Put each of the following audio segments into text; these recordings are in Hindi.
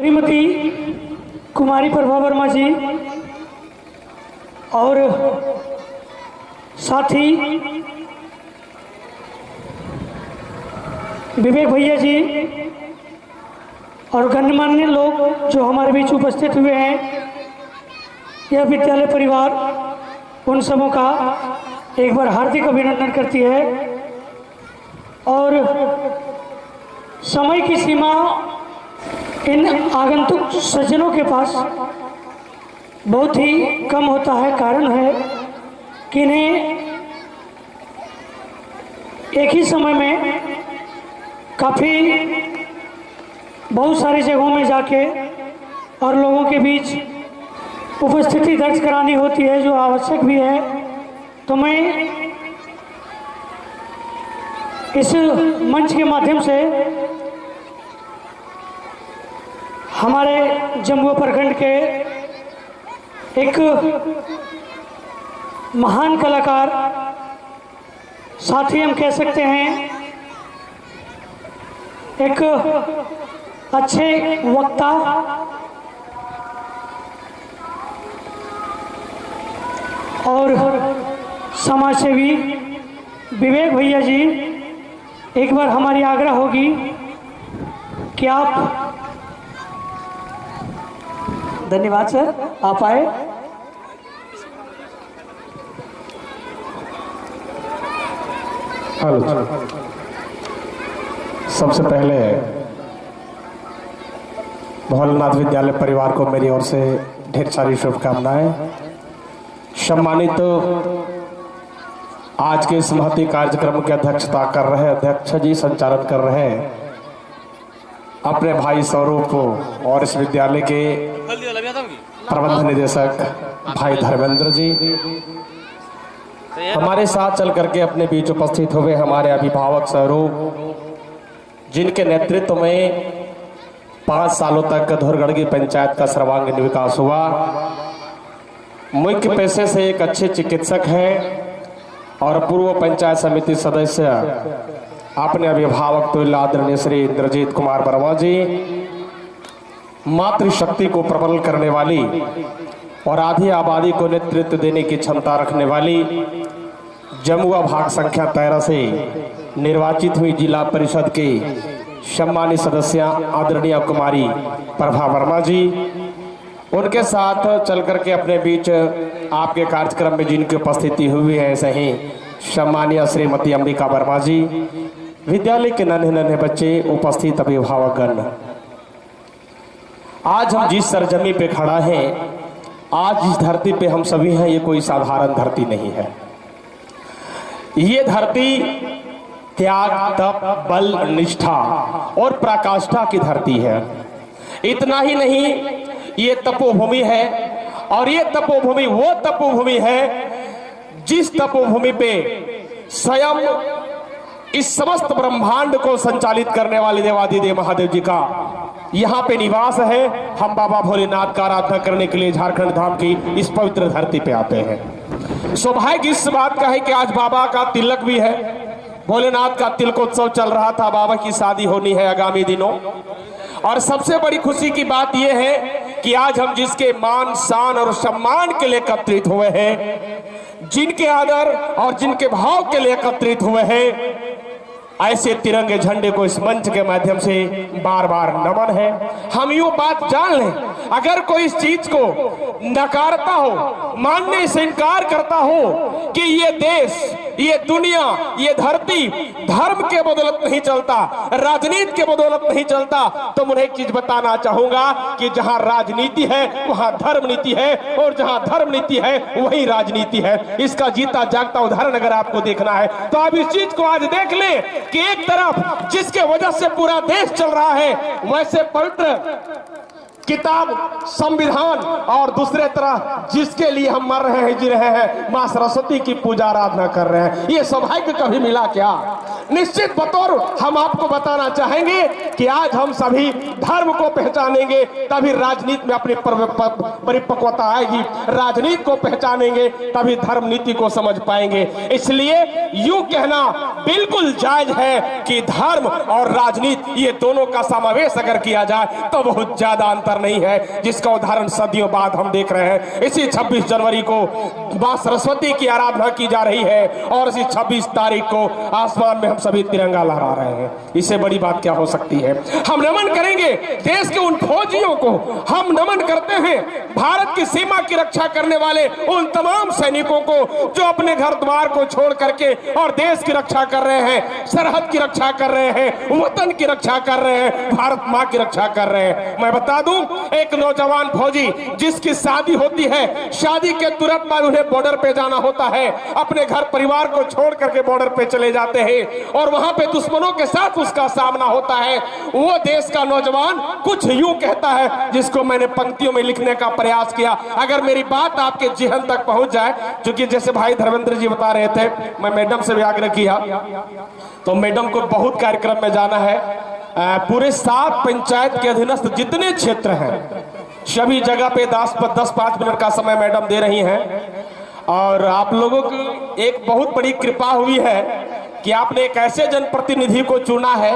श्रीमती कुमारी प्रभा वर्मा जी और साथी विवेक भैया जी और गणमान्य लोग जो हमारे बीच उपस्थित हुए हैं, यह विद्यालय परिवार उन सबों का एक बार हार्दिक अभिनंदन करती है। और समय की सीमा इन आगंतुक सज्जनों के पास बहुत ही कम होता है। कारण है कि इन्हें एक ही समय में काफ़ी बहुत सारी जगहों में जाके और लोगों के बीच उपस्थिति दर्ज करानी होती है, जो आवश्यक भी है। तो मैं इस मंच के माध्यम से हमारे जम्मू प्रखंड के एक महान कलाकार, साथ ही हम कह सकते हैं एक अच्छे वक्ता और समाजसेवी विवेक भैया जी, एक बार हमारी आग्रह होगी कि आप, धन्यवाद सर, आप आए। हेलो, सबसे पहले भोलेनाथ विद्यालय परिवार को मेरी ओर से ढेर सारी शुभकामनाएं। सम्मानित आज के इस महती कार्यक्रम की अध्यक्षता कर रहे अध्यक्ष जी, संचालन कर रहे अपने भाई स्वरूप और इस विद्यालय के प्रबंध निदेशक भाई धर्मेंद्र जी, हमारे साथ चल करके अपने बीच उपस्थित हुए हमारे अभिभावक स्वरूप, जिनके नेतृत्व में 5 सालों तक धुरगढ़ पंचायत का सर्वांगीण विकास हुआ। मुख्य पेशे से एक अच्छे चिकित्सक हैं और पूर्व पंचायत समिति सदस्य अपने अभिभावक तुल्य आदरणीय श्री इंद्रजीत कुमार वर्मा जी, मातृशक्ति को प्रबल करने वाली और आधी आबादी को नेतृत्व देने की क्षमता रखने वाली, जमुआ भाग संख्या 13 से निर्वाचित हुई जिला परिषद के सम्मानित सदस्य आदरणीय कुमारी प्रभा वर्मा जी, उनके साथ चल करके अपने बीच आपके कार्यक्रम में जिनकी उपस्थिति हुई है, ऐसे ही सम्मानीय श्रीमती अंबिका वर्मा जी, विद्यालय के नन्हे नन्हे बच्चे, उपस्थित अभिभावकगण, आज हम जिस सरजमी पे खड़ा हैं, आज जिस धरती पे हम सभी हैं, ये कोई साधारण धरती नहीं है। ये धरती त्याग, तप, बल, निष्ठा और पराकाष्ठा की धरती है। इतना ही नहीं, ये तपोभूमि है और ये तपोभूमि वो तपोभूमि है जिस तपोभूमि पे स्वयं इस समस्त ब्रह्मांड को संचालित करने वाले देवादिदेव महादेव जी का यहाँ पे निवास है। हम बाबा भोलेनाथ का आराधना करने के लिए झारखंड धाम की इस पवित्र धरती पे आते हैं। सौभाग्य इस बात का है कि आज बाबा का तिलक भी है, भोलेनाथ का तिलकोत्सव चल रहा था, बाबा की शादी होनी है आगामी दिनों। और सबसे बड़ी खुशी की बात यह है कि आज हम जिसके मान, शान और सम्मान के लिए एकत्रित हुए हैं, जिनके आदर और जिनके भाव के लिए एकत्रित हुए हैं, ऐसे तिरंगे झंडे को इस मंच के माध्यम से बार बार नमन है। हम यूं बात जान लें, अगर कोई इस चीज को नकारता हो, मानने से इनकार करता हो कि ये देश, ये दुनिया, ये धरती धर्म के बदौलत नहीं चलता, राजनीति के बदौलत नहीं चलता, तो मुझे एक चीज बताना चाहूंगा कि जहां राजनीति है वहां धर्म नीति है, और जहां धर्म नीति है वही राजनीति है। इसका जीता जागता उदाहरण अगर आपको देखना है तो आप इस चीज को आज देख लें कि एक तरफ जिसके वजह से पूरा देश चल रहा है, वैसे पवित्र किताब, संविधान, और दूसरे तरह जिसके लिए हम मर रहे हैं, जी रहे हैं, मां सरस्वती की पूजा आराधना कर रहे हैं। ये सौभाग्य कभी मिला क्या? निश्चित बतौर हम आपको बताना चाहेंगे कि आज हम सभी धर्म को पहचानेंगे तभी राजनीति में अपनी परिपक्वता आएगी। राजनीति को पहचानेंगे तभी धर्म नीति को समझ पाएंगे। इसलिए यूं कहना बिल्कुल जायज है कि धर्म और राजनीति ये दोनों का समावेश अगर किया जाए तो बहुत ज्यादा अंतर नहीं है, जिसका उदाहरण सदियों बाद हम देख रहे हैं। इसी 26 जनवरी को मां सरस्वती की आराधना की जा रही है और इसी 26 तारीख को आसमान में हम सभी तिरंगा लहरा रहे हैं। इससे बड़ी बात क्या हो सकती है? हम नमन करेंगे देश के उन फौजियों को, हम नमन करते हैं भारत की सीमा की रक्षा करने वाले उन तमाम सैनिकों को जो अपने घर द्वार को छोड़ करके और देश की रक्षा कर रहे हैं, सरहद की रक्षा कर रहे हैं, वतन की रक्षा कर रहे हैं, भारत मां की रक्षा कर रहे हैं। मैं बता दूं, एक नौजवान फौजी जिसकी शादी होती है, शादी के तुरंत बाद उन्हें बॉर्डर पे जाना होता है, अपने घर परिवार को छोड़ करके बॉर्डर पे चले जाते हैं और वहां पे दुश्मनों के साथ उसका सामना होता है। वो देश का नौजवान कुछ यूं कहता है जिसको मैंने पंक्तियों में लिखने का प्रयास किया। अगर मेरी बात आपके जेहन तक पहुंच जाए, क्योंकि जैसे भाई धर्मेंद्र जी बता रहे थे, मैं मैडम से भी आग्रह किया, तो मैडम को बहुत कार्यक्रम में जाना है। पूरे 7 पंचायत के अधीनस्थ जितने क्षेत्र हैं सभी जगह पे 10-5 मिनट का समय मैडम दे रही हैं। और आप लोगों की एक बहुत बड़ी कृपा हुई है कि आपने एक ऐसे जनप्रतिनिधि को चुना है,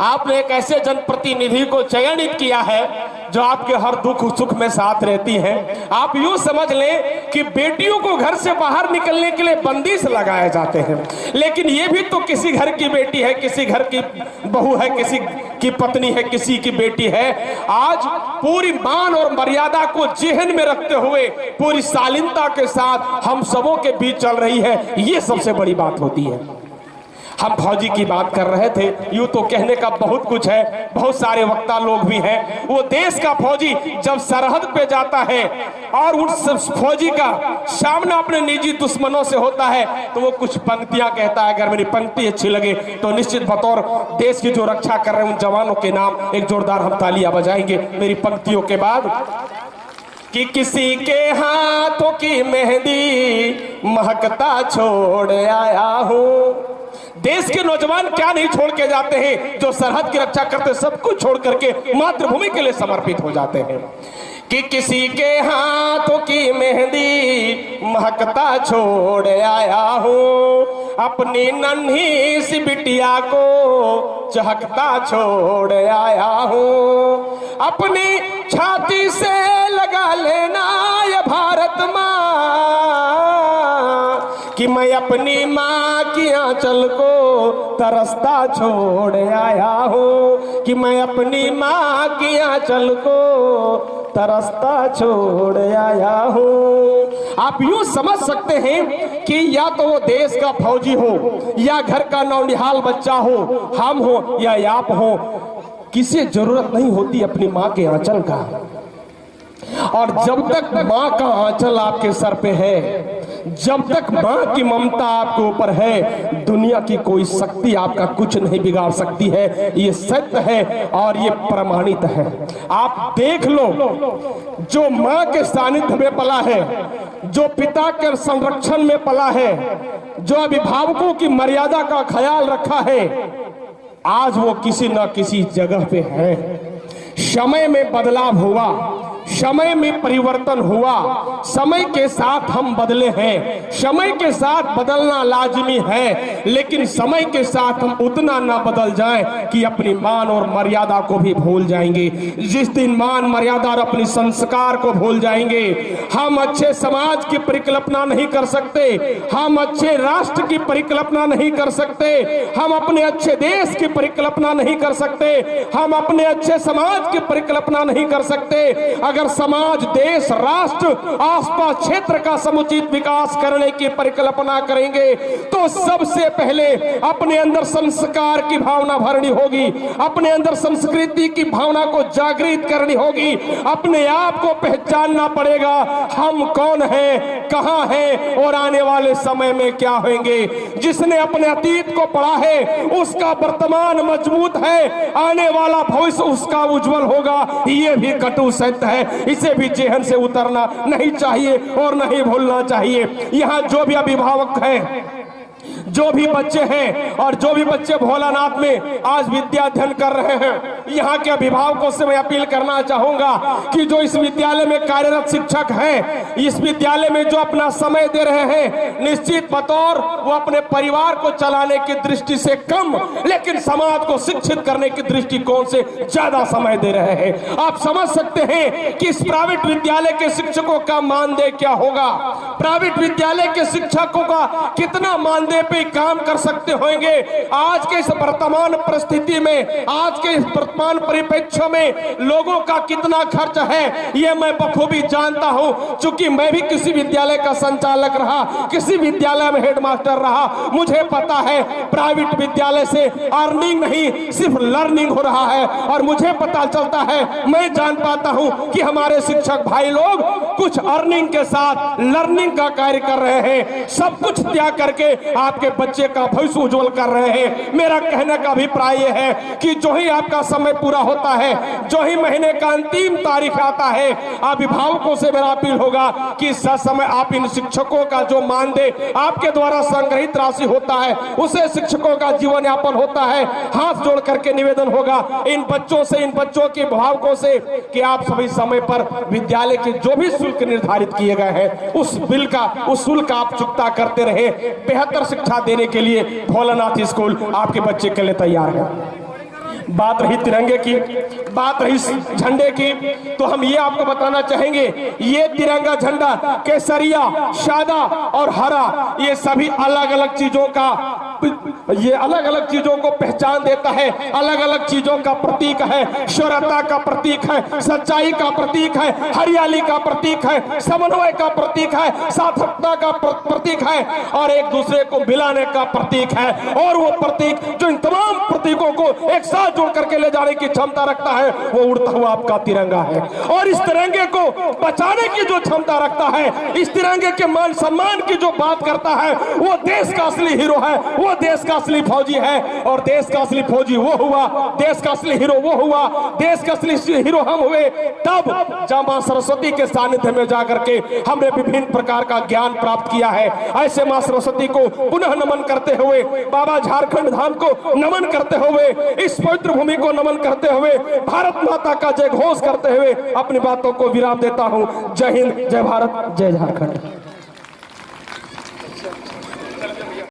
आपने एक ऐसे जनप्रतिनिधि को चयनित किया है जो आपके हर दुख सुख में साथ रहती हैं। आप यूं समझ लें कि बेटियों को घर से बाहर निकलने के लिए बंदिश लगाए जाते हैं, लेकिन ये भी तो किसी घर की बेटी है, किसी घर की बहू है, किसी की पत्नी है, किसी की बेटी है। आज पूरी मान और मर्यादा को जेहन में रखते हुए पूरी शालीनता के साथ हम सबों के बीच चल रही है, ये सबसे बड़ी बात होती है। हम फौजी की बात कर रहे थे, यूं तो कहने का बहुत कुछ है, बहुत सारे वक्ता लोग भी हैं। वो देश का फौजी जब सरहद पे जाता है और उस फौजी का सामना अपने निजी दुश्मनों से होता है तो वो कुछ पंक्तियां कहता है। अगर मेरी पंक्ति अच्छी लगे तो निश्चित बतौर देश की जो रक्षा कर रहे हैं उन जवानों के नाम एक जोरदार हम तालियां बजाएंगे मेरी पंक्तियों के बाद। कि किसी के हाथों की मेहंदी महकता छोड़ आया हूँ। देश के नौजवान क्या नहीं छोड़ के जाते हैं, जो सरहद की रक्षा करते सब कुछ छोड़ करके मातृभूमि के लिए समर्पित हो जाते हैं। कि किसी के हाथों की मेहंदी महकता छोड़ आया हूँ, अपनी नन्ही सी बिटिया को चहकता छोड़ आया हूँ। अपनी छाती से लगा लेना ये भारत माँ, कि मैं अपनी माँ की आंचल को तरसता छोड़ आया हूँ, कि मैं अपनी माँ की आंचल को तरसता छोड़ आया हूँ। आप यूं समझ सकते हैं कि या तो वो देश का फौजी हो या घर का नौनिहाल बच्चा हो, हम हो या आप हो, किसी जरूरत नहीं होती अपनी माँ के आंचल का। और जब तक माँ का आंचल आपके सर पे है, जब तक माँ की ममता आपके ऊपर है, दुनिया की कोई शक्ति आपका कुछ नहीं बिगाड़ सकती है। ये सत्य है और ये प्रमाणित है। आप देख लो, जो माँ के सानिध्य में पला है, जो पिता के संरक्षण में पला है, जो अभिभावकों की मर्यादा का ख्याल रखा है, आज वो किसी न किसी जगह पे है। समय में बदलाव हुआ, समय में परिवर्तन हुआ, समय के साथ हम बदले हैं, समय के साथ बदलना लाजमी है, लेकिन समय के साथ हम उतना ना बदल जाएं कि अपनी मान और मर्यादा को भी भूल जाएंगे। जिस दिन मान मर्यादा और अपनी संस्कार को भूल जाएंगे, हम अच्छे समाज की परिकल्पना नहीं कर सकते, हम अच्छे राष्ट्र की परिकल्पना नहीं कर सकते, हम अपने अच्छे देश की परिकल्पना नहीं कर सकते, हम अपने अच्छे समाज की परिकल्पना नहीं कर सकते। अगर समाज, देश, राष्ट्र, आसपास क्षेत्र का समुचित विकास करने की परिकल्पना करेंगे तो सबसे पहले अपने अंदर संस्कार की भावना भरनी होगी, अपने अंदर संस्कृति की भावना को जागृत करनी होगी, अपने आप को पहचानना पड़ेगा। हम कौन हैं, कहाँ हैं और आने वाले समय में क्या होंगे। जिसने अपने अतीत को पढ़ा है उसका वर्तमान मजबूत है, आने वाला भविष्य उसका उज्जवल होगा। ये भी कटु सत्य है, इसे भी जेहन से उतरना नहीं चाहिए और नहीं भूलना चाहिए। यहाँ जो भी अभिभावक हैं, जो भी बच्चे हैं और जो भी बच्चे भोलानाथ में आज विद्या अध्ययन कर रहे हैं, यहाँ के अभिभावकों से मैं अपील करना चाहूंगा कि जो इस विद्यालय में कार्यरत शिक्षक हैं, इस विद्यालय में जो अपना समय दे रहे हैं, निश्चित बतौर वो अपने परिवार को चलाने की दृष्टि से कम, लेकिन समाज को शिक्षित करने की दृष्टिकोण से ज्यादा समय दे रहे हैं। आप समझ सकते हैं कि इस प्राइवेट विद्यालय के शिक्षकों का मानदेय क्या होगा, प्राइवेट विद्यालय के शिक्षकों का कितना मानदेय पे काम कर सकते होंगे। आज के इस वर्तमान परिस्थिति में, आज के इस वर्तमान परिप्रेक्ष्य में लोगों का कितना खर्च है ये मैं बखूबी जानता हूं, क्योंकि मैं भी किसी विद्यालय का संचालक रहा, किसी विद्यालय में हेडमास्टर रहा। मुझे पता है प्राइवेट विद्यालय से अर्निंग नहीं सिर्फ लर्निंग हो रहा है, और मुझे पता चलता है, मैं जान पाता हूं कि हमारे शिक्षक भाई लोग कुछ अर्निंग के साथ लर्निंग का कार्य कर रहे हैं, सब कुछ त्याग करके आपके बच्चे का भविष्य उज्जवल कर रहे हैं। मेरा कहने का अभिप्राय यह है कि जो ही आपका समय पूरा होता है, जो ही महीने का अंतिम तारीख आता है, अभिभावकों से मेरा अपील होगा कि समय आप इन शिक्षकों का जो मानदेय आपके द्वारा संग्रहित राशि होता है, उसे शिक्षकों का जीवन यापन होता है, हाथ जोड़ करके निवेदन होगा इन बच्चों से, इन बच्चों के अभिभावकों से कि आप सभी समय पर विद्यालय के जो भी शुल्क निर्धारित किए गए हैं उस बिल का, उस शुल्क आप चुकता करते रहे। बेहतर शिक्षा देने के लिए भोलानाथ स्कूल आपके बच्चे के लिए तैयार है। बात रही तिरंगे की, बात रही झंडे की, तो हम ये आपको बताना चाहेंगे, ये तिरंगा झंडा केसरिया, सादा और हरा, ये सभी अलग अलग चीजों का, ये अलग अलग चीजों को पहचान देता है, अलग अलग चीजों का प्रतीक है। शुद्धता का प्रतीक है, सच्चाई का प्रतीक है, हरियाली का प्रतीक है, समन्वय का प्रतीक है, सार्थकता का प्रतीक है और एक दूसरे को मिलाने का प्रतीक है। और वो प्रतीक जो इन तमाम प्रतीकों को एक साथ जोड़ करके ले जाने की क्षमता रखता है, वो उड़ता हुआ आपका तिरंगा है। और इस तिरंगे को बचाने की जो क्षमता रखता है, इस तिरंगे के मान सम्मान की जो बात करता है, वो देश का असली हीरो है, वो देश का असली फौजी है। और देश का असली फौजी वो हुआ, देश का असली हीरो वो हुआ, देश का असली हीरो हम हुए तब जब मां सरस्वती के सानिध्य में जाकर के हमने विभिन्न प्रकार का ज्ञान प्राप्त किया है। ऐसे मां सरस्वती को पुनः नमन करते हुए, बाबा झारखंड धाम को नमन करते हुए, इस पवित्र भूमि को नमन करते हुए, भारत माता का जय घोष करते हुए अपनी बातों को विराम देता हूं। जय हिंद, जय भारत, जय झारखंड।